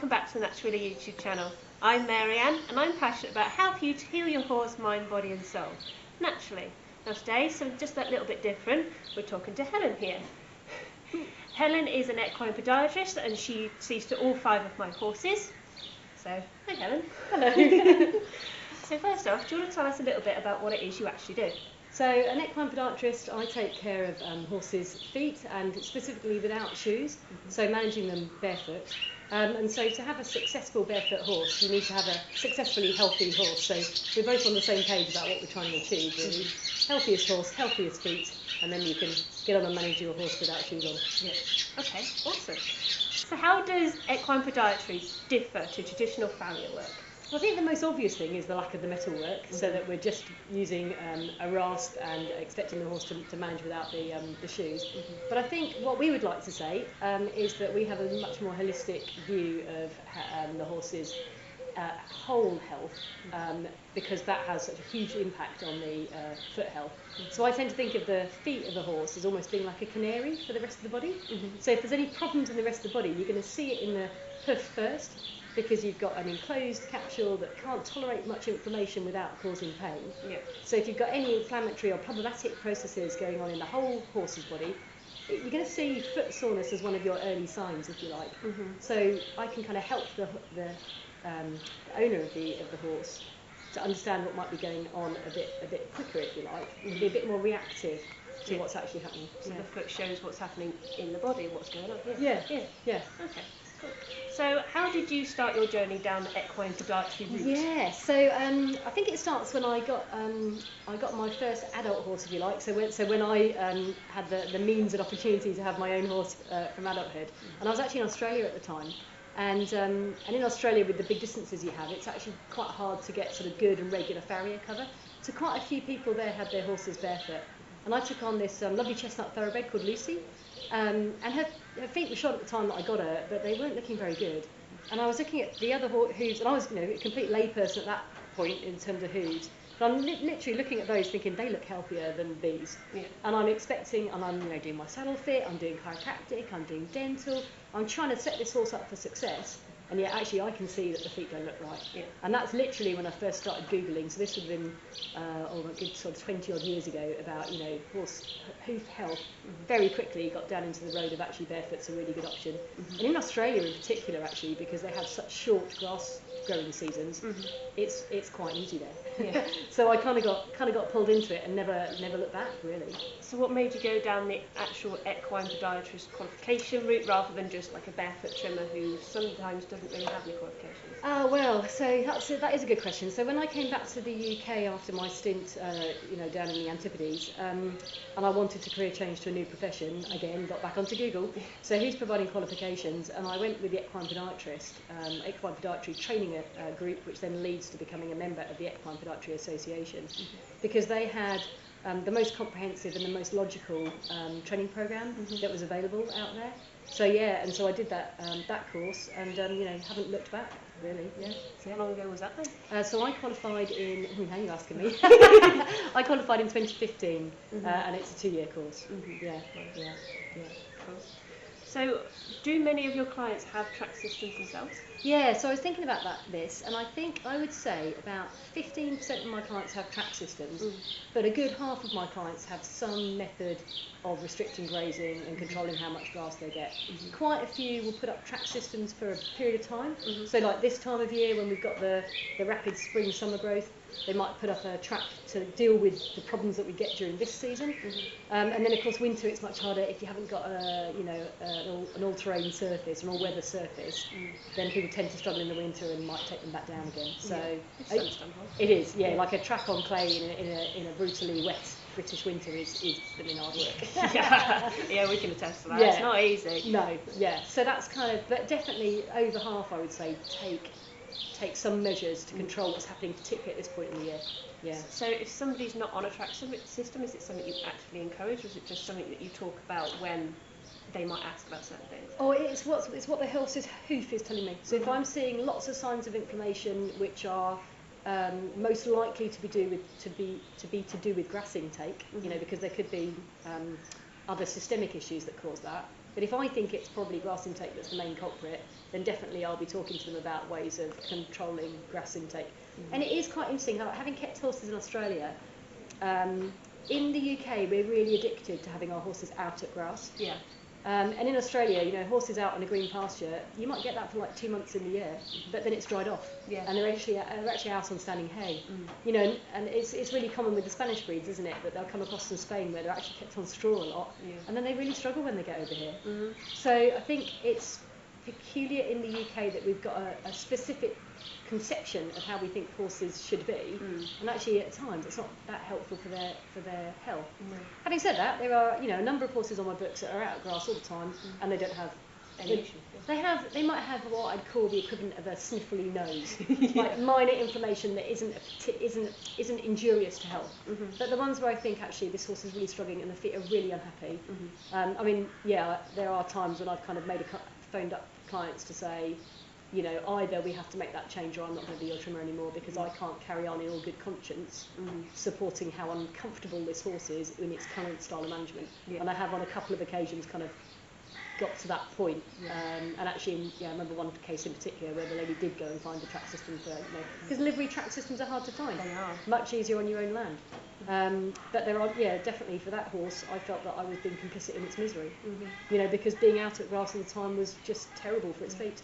welcome back to the Naturally YouTube channel. I'm Marianne and I'm passionate about helping you to heal your horse, mind, body and soul, naturally. Now today, something just that little bit different, we're talking to Helen here. Helen is an equine podiatrist and she sees to all 5 of my horses. So, hi Helen. Hello. So first off, do you want to tell us a little bit about what it is you actually do? So, an equine podiatrist, I take care of horses' feet and specifically without shoes, so managing them barefoot. And so to have a successful barefoot horse, you need to have a successfully healthy horse. So we're both on the same page about what we're trying to achieve, really. Healthiest horse, healthiest feet, and then you can get on and manage your horse without shoes on. Yeah. Okay, awesome. So how does equine podiatry differ to traditional farrier work? Well, I think the most obvious thing is the lack of the metal work, so that we're just using a rasp and expecting the horse to manage without the shoes. But I think what we would like to say is that we have a much more holistic view of the horse's whole health, because that has such a huge impact on the foot health. So I tend to think of the feet of the horse as almost being like a canary for the rest of the body. So if there's any problems in the rest of the body, you're going to see it in the hoof first, because you've got an enclosed capsule that can't tolerate much inflammation without causing pain. Yeah. So if you've got any inflammatory or problematic processes going on in the whole horse's body, you're going to see foot soreness as one of your early signs, if you like. So I can kind of help the owner of the horse to understand what might be going on a bit quicker, if you like, be a bit more reactive to what's actually happening. So the foot shows what's happening in the body, what's going on. Yeah. Okay. Cool. So how did you start your journey down the equine podiatry route? Yeah, so I think it starts when I got my first adult horse, if you like. So when I had the means and opportunity to have my own horse from adulthood, and I was actually in Australia at the time. And in Australia, with the big distances you have, it's actually quite hard to get sort of good and regular farrier cover. So quite a few people there had their horses barefoot. And I took on this lovely chestnut thoroughbred called Lucy. And her feet were shod at the time that I got her, but they weren't looking very good. And I was looking at the other hooves, and I was, a complete layperson at that point in terms of hooves. But I'm literally looking at those thinking they look healthier than these. Yeah. And I'm expecting, and I'm doing my saddle fit, I'm doing chiropractic, I'm doing dental. I'm trying to set this horse up for success. And yet actually I can see that the feet don't look right. Yeah. And that's literally when I first started Googling. So this would have been a good sort of 20 odd years ago about, horse hoof health. Very quickly got down into the road of actually barefoot's a really good option. And in Australia in particular, actually, because they have such short grass growing seasons, it's quite easy there. Yeah. So I kind of got pulled into it and never looked back, really. So what made you go down the actual equine podiatrist qualification route rather than just like a barefoot trimmer who sometimes doesn't really have any qualifications? Well, so that is a good question. So when I came back to the UK after my stint, down in the Antipodes, and I wanted to career change to a new profession, again, got back onto Google. So who's providing qualifications? And I went with the Equine Podiatrist, Equine Podiatry training group, which then leads to becoming a member of the Equine Podiatry Association, because they had the most comprehensive and the most logical training program that was available out there. So and so I did that course, and haven't looked back, really. Yeah. So how long ago was that then? So I qualified in. Now you're asking me. I qualified in 2015, and it's a 2-year course. Yeah. Cool. So, do many of your clients have track systems themselves? Yeah, so I was thinking about this, and I would say about 15% of my clients have track systems, but a good half of my clients have some method of restricting grazing and controlling how much grass they get. Quite a few will put up track systems for a period of time. So like this time of year when we've got the rapid spring-summer growth, they might put up a track to deal with the problems that we get during this season. And then of course winter it's much harder if you haven't got an all-terrain surface, an all-weather surface. Then people tend to struggle in the winter and might take them back down again. So it is, like a track on clay in a brutally wet British winter is hard work. Yeah, we can attest to that. It's not easy. No, so that's kind of, but definitely over half I would say take some measures to control what's happening, particularly at this point in the year. Yeah. So if somebody's not on a track system, is it something you actively encourage, or is it just something that you talk about when they might ask about certain things? Oh, it's what the horse's hoof is telling me. So if I'm seeing lots of signs of inflammation, which are most likely to be to do with grass intake, because there could be other systemic issues that cause that. But if I think it's probably grass intake that's the main culprit, then definitely I'll be talking to them about ways of controlling grass intake. And it is quite interesting, having kept horses in Australia, in the UK we're really addicted to having our horses out at grass. Yeah. And in Australia, you know, horses out on a green pasture, you might get that for like 2 months in the year, but then it's dried off. Yeah. And they're actually out on standing hay. You know, and it's really common with the Spanish breeds, isn't it, that they'll come across from Spain where they're actually kept on straw a lot, and then they really struggle when they get over here. So I think it's peculiar in the UK that we've got a specific conception of how we think horses should be, and actually at times it's not that helpful for their health. Having said that, there are, you know, a number of horses on my books that are out at grass all the time, and they don't have any issue. They might have what I'd call the equivalent of a sniffly nose, like minor inflammation that isn't injurious to health. But the ones where I think actually this horse is really struggling and the feet are really unhappy. I mean, yeah, there are times when I've kind of phoned up clients to say, you know, either we have to make that change or I'm not going to be your trimmer anymore, because I can't carry on in all good conscience supporting how uncomfortable this horse is in its current style of management. And I have on a couple of occasions kind of got to that point. And actually, I remember one case in particular where the lady did go and find a track system for, you know, because livery track systems are hard to find. They are. Much easier on your own land. But there are, definitely for that horse, I felt that I was being complicit in its misery. You know, because being out at grass all the time was just terrible for its feet.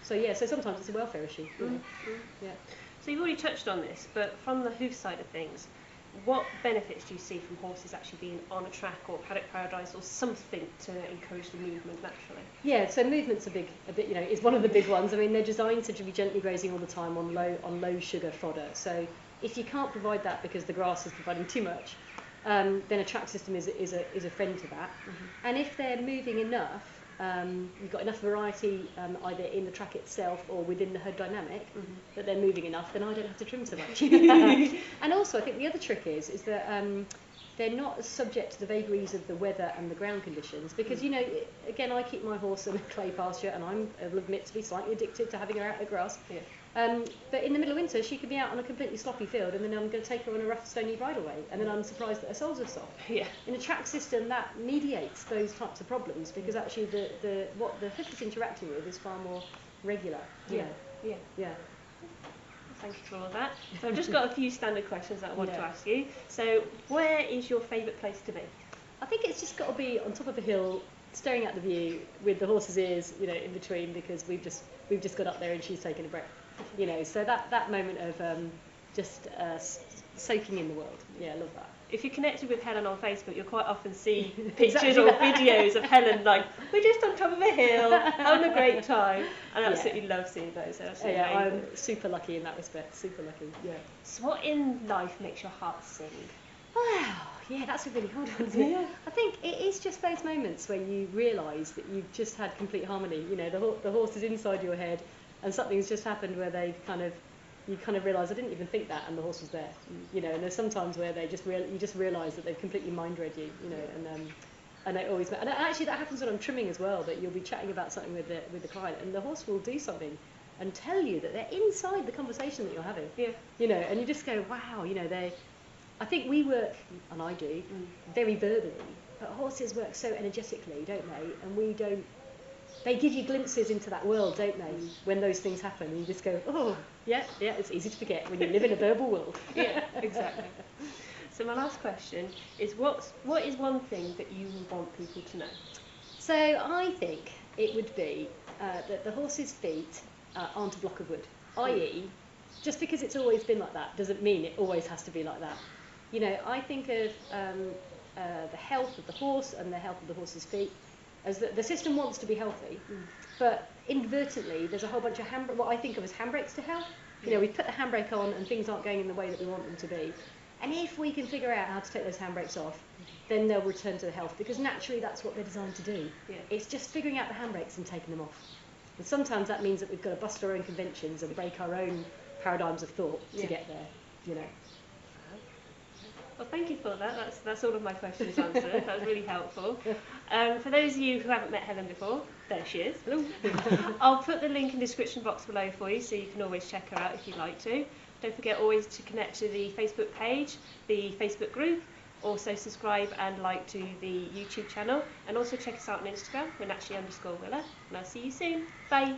So sometimes it's a welfare issue. You know. So you've already touched on this, but from the hoof side of things, what benefits do you see from horses actually being on a track or paddock paradise or something to encourage the movement naturally? Yeah, so movement's a bit, you know, is one of the big ones. I mean, they're designed to be gently grazing all the time on low sugar fodder. So if you can't provide that because the grass is providing too much, then a track system is a friend to that. And if they're moving enough, you've got enough variety either in the track itself or within the herd dynamic that they're moving enough, then I don't have to trim so much. And also I think the other trick is that they're not as subject to the vagaries of the weather and the ground conditions, because you know, again, I keep my horse in a clay pasture and I'll admit to be slightly addicted to having her out in the grass. But in the middle of winter she could be out on a completely sloppy field, and then I'm going to take her on a rough stony bridleway, and then I'm surprised that her soles are soft. In a track system that mediates those types of problems, because actually what the hoof is interacting with is far more regular. Thank you for all of that. So I've just got a few standard questions that I want to ask you. So where is your favourite place to be? I think it's just got to be on top of a hill, staring at the view with the horse's ears, you know, in between, because we've just got up there and she's taking a breath. You know, so that moment of just soaking in the world. I love that. If you're connected with Helen on Facebook, you'll quite often see pictures or videos of Helen like, we're just on top of a hill, having a great time. And I absolutely love seeing those. I'm super lucky in that respect, super lucky. So what in life makes your heart sing? Wow, that's a really hard one, isn't it? I think it is just those moments where you realise that you've just had complete harmony. You know, the horse is inside your head, and something's just happened where you kind of realise I didn't even think that, and the horse was there. You know, and there's sometimes where you just realise that they've completely mind-read you. You know, and it always, and actually that happens when I'm trimming as well. That you'll be chatting about something with the client, and the horse will do something and tell you that they're inside the conversation that you're having. You know, and you just go, wow. You know, I think we work, and I do, very verbally, but horses work so energetically, don't they? And we don't. They give you glimpses into that world, don't they? When those things happen, and you just go, oh, it's easy to forget when you live in a verbal world. Exactly. So my last question is, what is one thing that you would want people to know? So I think it would be that the horse's feet aren't a block of wood, i.e., just because it's always been like that doesn't mean it always has to be like that. You know, I think of the health of the horse and the health of the horse's feet as the system wants to be healthy, but inadvertently there's a whole bunch of what I think of as handbrakes to health. You know, we put the handbrake on and things aren't going in the way that we want them to be. And if we can figure out how to take those handbrakes off, then they'll return to the health, because naturally that's what they're designed to do. It's just figuring out the handbrakes and taking them off. And sometimes that means that we've got to bust our own conventions and break our own paradigms of thought to get there, you know. Well, thank you for that. That's all of my questions answered. That was really helpful. For those of you who haven't met Helen before, there she is. Hello. I'll put the link in the description box below for you, so you can always check her out if you'd like to. Don't forget always to connect to the Facebook page, the Facebook group, Also subscribe and like to the YouTube channel, and also check us out on Instagram, we're naturally_Willa, and I'll see you soon. Bye!